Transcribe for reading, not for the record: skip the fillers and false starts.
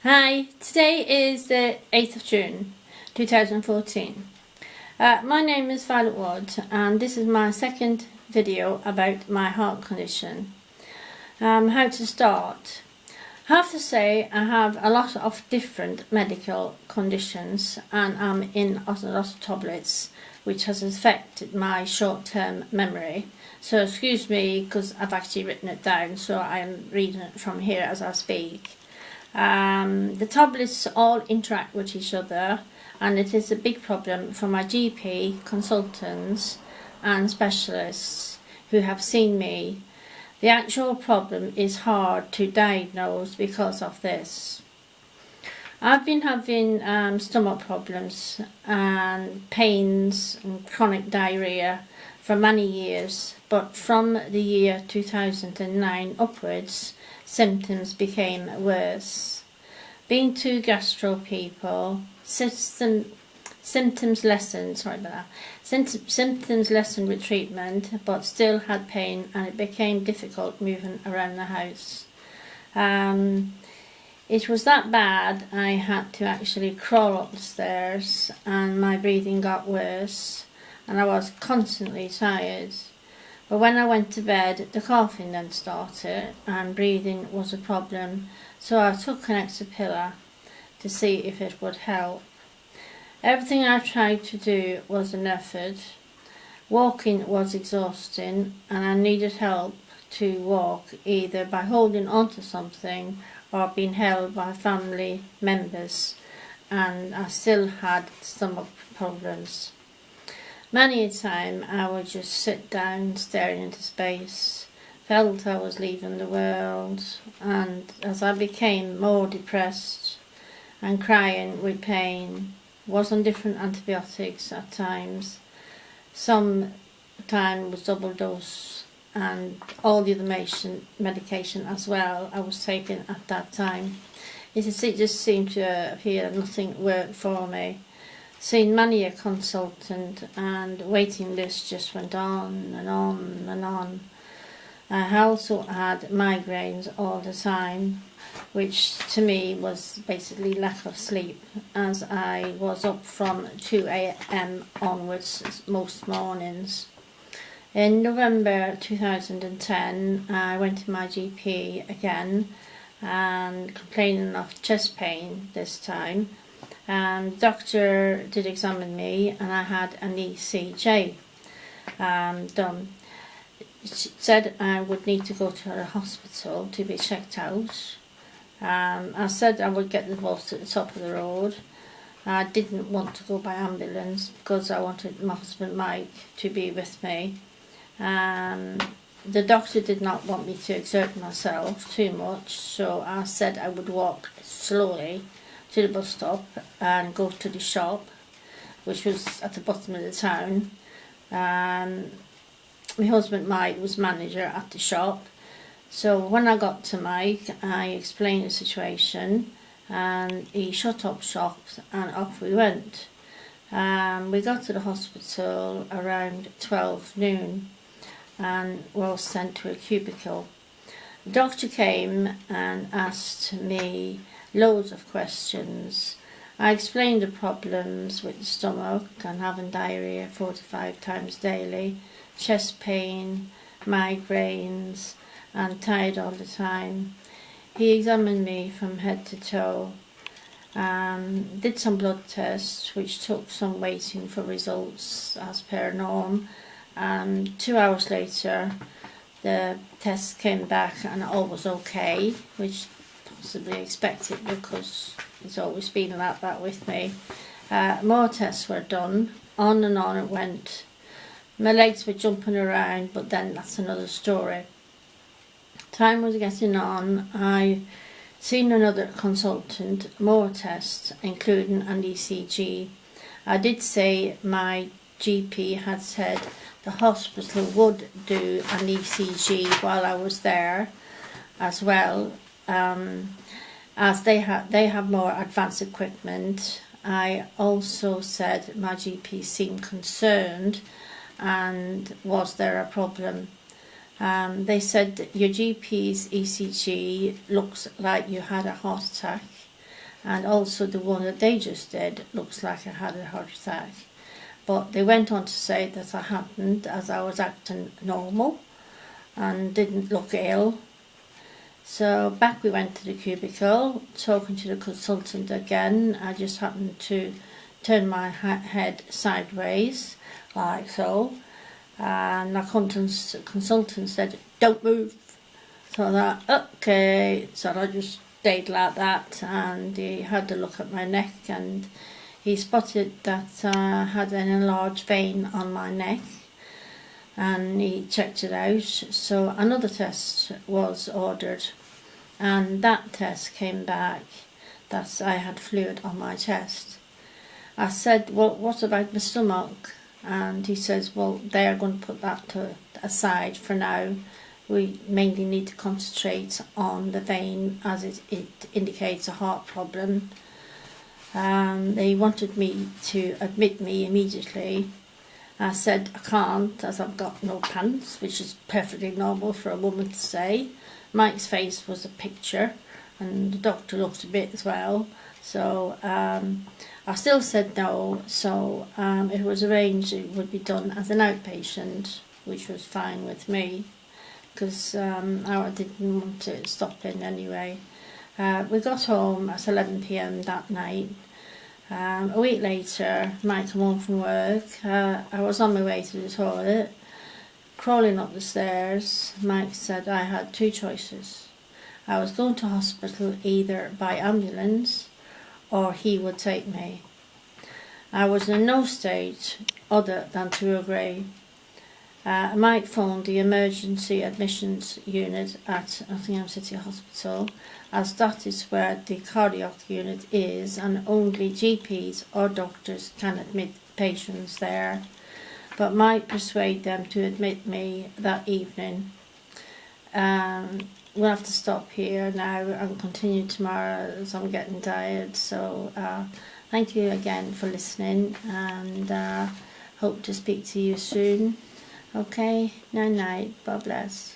Hi, today is the 8th of June 2014. My name is Violet Wood and this is my second video about my heart condition. How to start. I have to say I have a lot of different medical conditions and I'm in a lot of tablets which has affected my short-term memory. So excuse me because I've actually written it down, so I'm reading it from here as I speak. The tablets all interact with each other and it is a big problem for my GP, consultants and specialists who have seen me. The actual problem is hard to diagnose because of this. I've been having stomach problems and pains and chronic diarrhea for many years, but from the year 2009 upwards, symptoms became worse. Being two gastro people, symptoms lessened with treatment, but still had pain and it became difficult moving around the house. It was that bad I had to actually crawl up the stairs and my breathing got worse and I was constantly tired. But when I went to bed, the coughing then started and breathing was a problem, so I took an extra pillar to see if it would help. Everything I tried to do was an effort. Walking was exhausting and I needed help to walk either by holding onto something or being held by family members, and I still had stomach problems. Many a time I would just sit down staring into space, felt I was leaving the world, and as I became more depressed and crying with pain, was on different antibiotics at times. Some time was double dose and all the other medication as well I was taking at that time. It just seemed to appear nothing worked for me. Seen many a consultant and waiting list just went on and on and on. I also had migraines all the time, which to me was basically lack of sleep, as I was up from 2 AM onwards most mornings. In November 2010 I went to my GP again and complaining of chest pain this time. The doctor did examine me and I had an ECG done. She said I would need to go to a hospital to be checked out. I said I would get the bus at the top of the road. I didn't want to go by ambulance because I wanted my husband Mike to be with me. The doctor did not want me to exert myself too much, so I said I would walk slowly to the bus stop and go to the shop, which was at the bottom of the town. My husband Mike was manager at the shop, so when I got to Mike I explained the situation and he shut up shop and off we went. We got to the hospital around 12 noon and were sent to a cubicle. The doctor came and asked me loads of questions. I explained the problems with the stomach and having diarrhea 4 to 5 times daily, chest pain, migraines and tired all the time. He examined me from head to toe, did some blood tests which took some waiting for results as per norm. 2 hours later the test came back and all was okay, which possibly expected because it's always been like that with me. More tests were done, on and on it went. My legs were jumping around, but then that's another story. Time was getting on. I seen another consultant, more tests including an ECG. I did say my GP had said the hospital would do an ECG while I was there as well, as they have more advanced equipment. I also said my GP seemed concerned and was there a problem. They said your GP's ECG looks like you had a heart attack and also the one that they just did looks like I had a heart attack. But they went on to say that I hadn't, as I was acting normal and didn't look ill. So back we went to the cubicle, talking to the consultant again. I just happened to turn my head sideways, like so. And the consultant said, "Don't move." So I thought, okay. So I just stayed like that, and he had a look at my neck, and he spotted that I had an enlarged vein on my neck, and he checked it out. So another test was ordered, and that test came back that I had fluid on my chest. I said, "Well, what about my stomach?" And he says, "Well, they are going to put that aside for now. We mainly need to concentrate on the vein, as it indicates a heart problem." They wanted me to admit me immediately. I said I can't, as I've got no pants, which is perfectly normal for a woman to say. Mike's face was a picture, and the doctor looked a bit as well. So I still said no, so it was arranged it would be done as an outpatient, which was fine with me, because I didn't want to stop in anyway. We got home at 11 p.m. that night. A week later, Mike came home from work. I was on my way to the toilet, crawling up the stairs. Mike said I had two choices. I was going to hospital either by ambulance or he would take me. I was in no state other than to agree. Mike phoned the emergency admissions unit at Nottingham City Hospital, as that is where the cardiac unit is, and only GPs or doctors can admit patients there. But Mike persuaded them to admit me that evening. We'll have to stop here now and continue tomorrow, as I'm getting tired. So thank you again for listening, and hope to speak to you soon. Okay, night night, God bless.